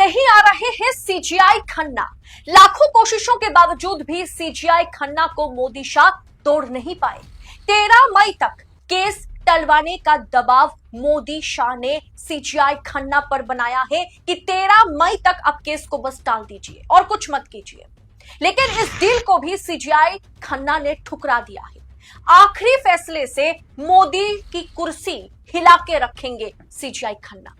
नहीं आ रहे हैं सीजीआई खन्ना। लाखों कोशिशों के बावजूद भी सीजीआई खन्ना को मोदी शाह तोड़ नहीं पाए। 13 मई तक केस टलवाने का दबाव मोदी शाह ने सीजीआई खन्ना पर बनाया है कि 13 मई तक अब केस को बस टाल दीजिए और कुछ मत कीजिए। लेकिन इस डील को भी सीजीआई खन्ना ने ठुकरा दिया है। आखिरी फैसले से मोदी की कुर्सी हिला के रखेंगे सीजीआई खन्ना।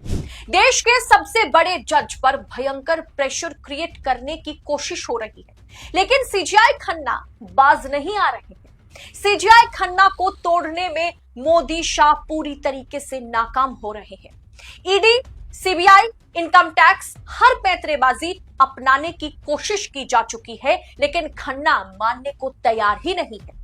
देश के सबसे बड़े जज पर भयंकर प्रेशर क्रिएट करने की कोशिश हो रही है, लेकिन सीजीआई खन्ना बाज नहीं आ रहे हैं। सीजीआई खन्ना को तोड़ने में मोदी शाह पूरी तरीके से नाकाम हो रहे हैं। ईडी, सीबीआई, इनकम टैक्स हर पैंतरेबाजी अपनाने की कोशिश की जा चुकी है, लेकिन खन्ना मानने को तैयार ही नहीं है।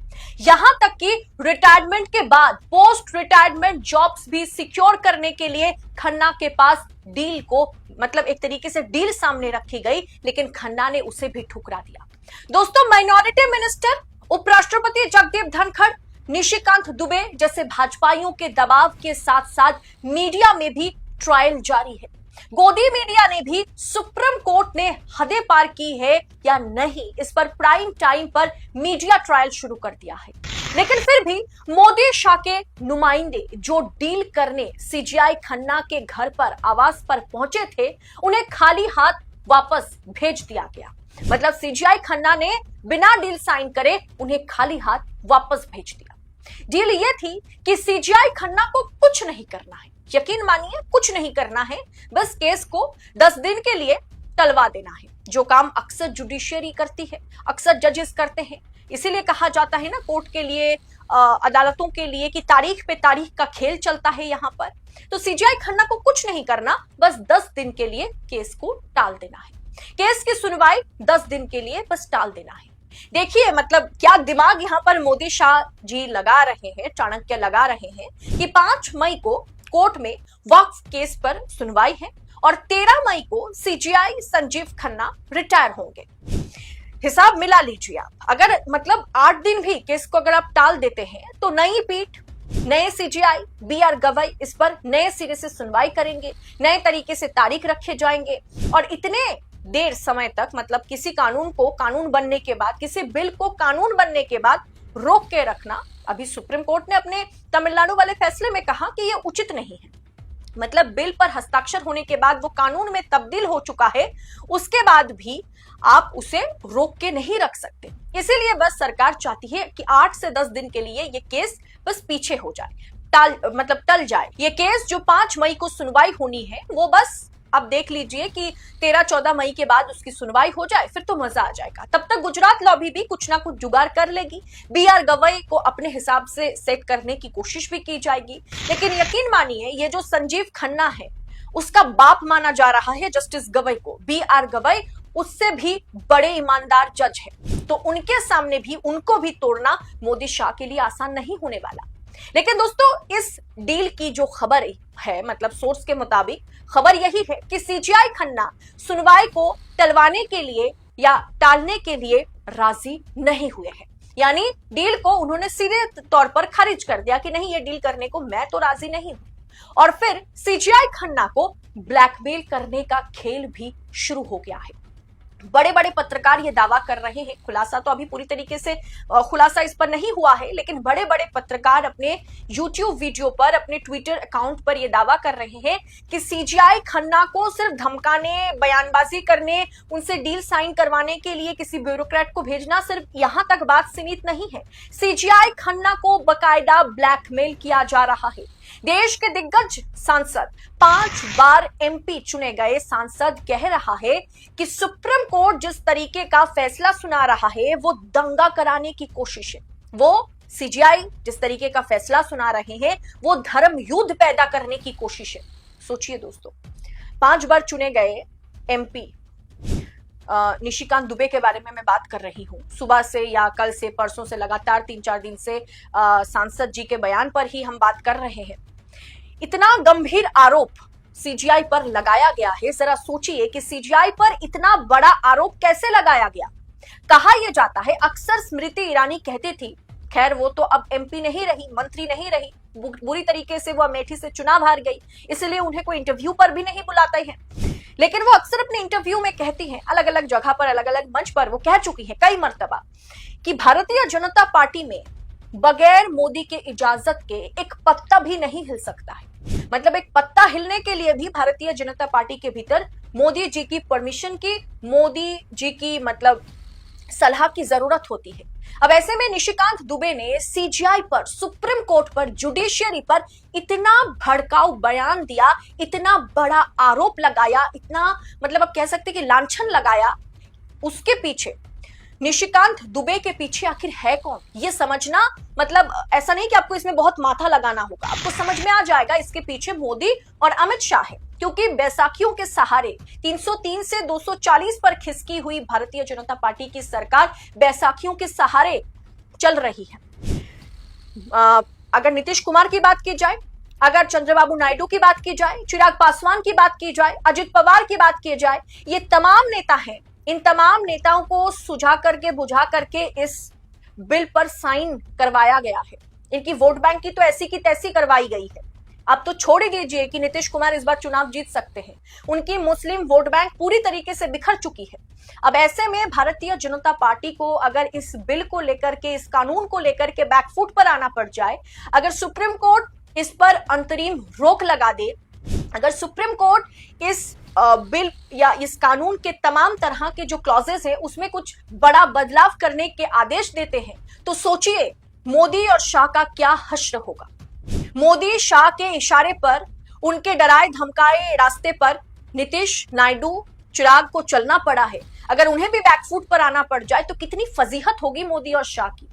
यहां तक कि रिटायरमेंट के बाद पोस्ट रिटायरमेंट जॉब्स भी सिक्योर करने के लिए खन्ना के पास डील को मतलब एक तरीके से डील सामने रखी गई, लेकिन खन्ना ने उसे भी ठुकरा दिया। दोस्तों, माइनॉरिटी मिनिस्टर, उपराष्ट्रपति जगदीप धनखड़, निशिकांत दुबे जैसे भाजपाइयों के दबाव के साथ साथ मीडिया में भी ट्रायल जारी है। गोदी मीडिया ने भी सुप्रीम कोर्ट ने हदें पार की है या नहीं, इस पर प्राइम टाइम पर मीडिया ट्रायल शुरू कर दिया है। लेकिन फिर भी मोदी शाह के नुमाइंदे जो डील करने सीजीआई खन्ना के घर पर आवास पर पहुंचे थे, उन्हें खाली हाथ वापस भेज दिया गया। मतलब सीजीआई खन्ना ने बिना डील साइन करे उन्हें खाली हाथ वापस भेज दिया। डील ये थी कि सीजीआई खन्ना को कुछ नहीं करना है, यकीन मानिए कुछ नहीं करना है, बस केस को 10 दिन के लिए टलवा देना है, जो काम अक्सर जुडिशियरी करती है, अक्सर जजेस करते हैं। इसीलिए कहा जाता है ना, कोर्ट के लिए, अदालतों के लिए कि तारीख पे तारीख का खेल चलता है यहां पर। तो सीजीआई खन्ना को कुछ नहीं करना, बस 10 दिन के लिए केस को टाल देना है। केस की सुनवाई 10 दिन के लिए बस टाल देना है। देखिए मतलब क्या दिमाग यहां पर मोदी शाह जी लगा रहे हैं, चाणक्य लगा रहे हैं कि 5 मई को कोर्ट में वक्फ केस पर सुनवाई है और 13 मई को सीजीआई संजीव खन्ना रिटायर होंगे। हिसाब मिला लीजिए आप, अगर मतलब 8 दिन भी केस को अगर आप टाल देते हैं तो नई पीठ, नए सीजीआई, बीआर गवई इस पर नए सिरे से सुनवाई करेंगे, नए तरीके से तारीख रखे जाएंगे। और इतने देर समय तक मतलब किसी कानून को कानून बनने के बाद, किसी बिल को कानून बनने के बाद रोक के रखना, अभी सुप्रीम कोर्ट ने अपने तमिलनाडु वाले फैसले में कहा कि यह उचित नहीं है। मतलब बिल पर हस्ताक्षर होने के बाद वो कानून में तब्दील हो चुका है, उसके बाद भी आप उसे रोक के नहीं रख सकते। इसीलिए बस सरकार चाहती है कि 8 से 10 दिन के लिए ये केस बस पीछे हो जाए, टल जाए। ये केस जो 5 मई को सुनवाई होनी है, वो बस अब देख लीजिए कि 13-14 मई के बाद उसकी सुनवाई हो जाए, फिर तो मजा आ जाएगा। तब तक गुजरात लॉबी भी कुछ ना कुछ जुगाड़ कर लेगी, बीआर गवई को अपने हिसाब से सेट करने की कोशिश भी की जाएगी। लेकिन यकीन मानिए, ये जो संजीव खन्ना है उसका बाप माना जा रहा है जस्टिस गवई को, बीआर गवई उससे भी बड़े ईमानदार जज है, तो उनके सामने भी उनको भी तोड़ना मोदी शाह के लिए आसान नहीं होने वाला। लेकिन दोस्तों, इस डील की जो खबर है, मतलब सोर्स के मुताबिक खबर यही है कि सीजीआई खन्ना सुनवाई को टलवाने के लिए या टालने के लिए राजी नहीं हुए हैं। यानी डील को उन्होंने सीधे तौर पर खारिज कर दिया कि नहीं, ये डील करने को मैं तो राजी नहीं हूं। और फिर सीजीआई खन्ना को ब्लैकमेल करने का खेल भी शुरू हो गया है। बड़े बड़े पत्रकार ये दावा कर रहे हैं, खुलासा तो अभी पूरी तरीके से खुलासा इस पर नहीं हुआ है, लेकिन बड़े बड़े पत्रकार अपने YouTube वीडियो पर, अपने ट्विटर अकाउंट पर ये दावा कर रहे हैं कि सीजीआई खन्ना को सिर्फ धमकाने, बयानबाजी करने, उनसे डील साइन करवाने के लिए किसी ब्यूरोक्रेट को भेजना, सिर्फ यहां तक बात सीमित नहीं है। सीजीआई खन्ना को बकायदा ब्लैकमेल किया जा रहा है। देश के दिग्गज सांसद, 5 बार एमपी चुने गए सांसद कह रहा है कि सुप्रीम कोर्ट जिस तरीके का फैसला सुना रहा है वो दंगा कराने की कोशिश है। वो सीजीआई जिस तरीके का फैसला सुना रहे हैं वो धर्म युद्ध पैदा करने की कोशिश है। सोचिए दोस्तों, 5 बार चुने गए एमपी, निशिकांत दुबे के बारे में मैं बात कर रही हूं। सुबह से या कल से, परसों से लगातार 3-4 दिन से सांसद जी के बयान पर ही हम बात कर रहे हैं। इतना गंभीर आरोप सीजीआई पर लगाया गया है। जरा सोचिए कि सीजीआई पर इतना बड़ा आरोप कैसे लगाया गया। कहा यह जाता है, अक्सर स्मृति ईरानी कहती थी, खैर वो तो अब एमपी नहीं रही, मंत्री नहीं रही, बुरी तरीके से वो अमेठी से चुनाव हार गई, इसलिए उन्हें कोई इंटरव्यू पर भी नहीं बुलाते हैं। लेकिन वो अक्सर अपने इंटरव्यू में कहती हैं, अलग अलग जगह पर, अलग अलग मंच पर वो कह चुकी है कई मर्तबा कि भारतीय जनता पार्टी में बगैर मोदी के इजाजत के एक पत्ता भी नहीं हिल सकता है। मतलब एक पत्ता हिलने के लिए भी भारतीय जनता पार्टी के भीतर मोदी जी की परमिशन की, मोदी जी की मतलब सलाह की जरूरत होती है। अब ऐसे में निशिकांत दुबे ने सीजीआई पर, सुप्रीम कोर्ट पर, जुडिशियरी पर इतना भड़काऊ बयान दिया, इतना बड़ा आरोप लगाया, इतना मतलब आप कह सकते कि लांछन लगाया। उसके पीछे, निशिकांत दुबे के पीछे आखिर है कौन, ये समझना मतलब ऐसा नहीं कि आपको इसमें बहुत माथा लगाना होगा, आपको समझ में आ जाएगा इसके पीछे मोदी और अमित शाह है। क्योंकि बैसाखियों के सहारे 303 से 240 पर खिसकी हुई भारतीय जनता पार्टी की सरकार बैसाखियों के सहारे चल रही है। अगर नीतीश कुमार की बात की जाए, अगर चंद्रबाबू नायडू की बात की जाए, चिराग पासवान की बात की जाए, अजित पवार की बात की जाए, ये तमाम नेता हैं। इन तमाम नेताओं को सुझा करके, बुझा करके इस बिल पर साइन करवाया गया है। इनकी वोट बैंक की तो ऐसी की तैसी करवाई गई है। अब तो छोड़ दीजिए कि नीतीश कुमार इस बार चुनाव जीत सकते हैं, उनकी मुस्लिम वोट बैंक पूरी तरीके से बिखर चुकी है। अब ऐसे में भारतीय जनता पार्टी को अगर इस बिल को लेकर के, इस कानून को लेकर के बैकफुट पर आना पड़ जाए, अगर सुप्रीम कोर्ट इस पर अंतरिम रोक लगा दे, अगर सुप्रीम कोर्ट इस बिल या इस कानून के तमाम तरह के जो क्लॉजेस हैं उसमें कुछ बड़ा बदलाव करने के आदेश देते हैं, तो सोचिए मोदी और शाह का क्या हश्र होगा। मोदी शाह के इशारे पर, उनके डराए धमकाए रास्ते पर नीतीश, नायडू, चिराग को चलना पड़ा है। अगर उन्हें भी बैकफुट पर आना पड़ जाए तो कितनी फजीहत होगी मोदी और शाह की।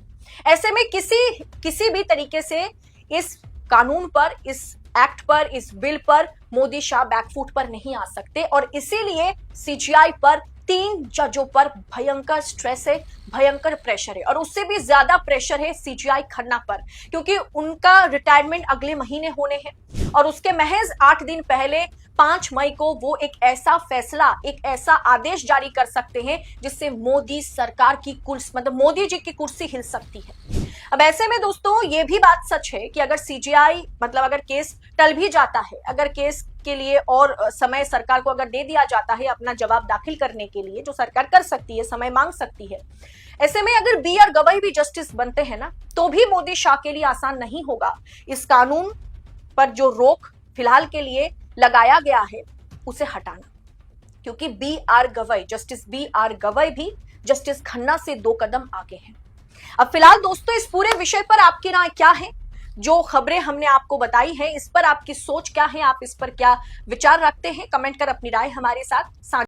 ऐसे में किसी भी तरीके से इस कानून पर, इस एक्ट पर, इस बिल पर मोदी शाह बैकफुट पर नहीं आ सकते। और इसीलिए सीजीआई पर 3 जजों पर भयंकर स्ट्रेस है, भयंकर प्रेशर है। और उससे भी ज्यादा प्रेशर है सीजीआई खन्ना पर, क्योंकि उनका रिटायरमेंट अगले महीने होने हैं। और उसके महज 8 दिन पहले 5 मई को वो एक ऐसा फैसला, एक ऐसा आदेश जारी कर सकते हैं जिससे मोदी सरकार की कुर्सी, मतलब मोदी जी की कुर्सी हिल सकती है। अब ऐसे में दोस्तों ये भी बात सच है कि अगर सीजीआई मतलब अगर केस टल भी जाता है, अगर केस के लिए और समय सरकार को अगर दे दिया जाता है अपना जवाब दाखिल करने के लिए, जो सरकार कर सकती है, समय मांग सकती है। ऐसे में अगर बी आर गवाई भी जस्टिस बनते हैं ना, तो भी मोदी शाह के लिए आसान नहीं होगा इस कानून पर जो रोक फिलहाल के लिए लगाया गया है उसे हटाना। क्योंकि बी आर गवाई, जस्टिस बी आर गवाई भी जस्टिस खन्ना से 2 कदम आगे हैं। अब फिलहाल दोस्तों इस पूरे विषय पर आपकी राय क्या है? जो खबरें हमने आपको बताई हैं इस पर आपकी सोच क्या है, आप इस पर क्या विचार रखते हैं? कमेंट कर अपनी राय हमारे साथ साझा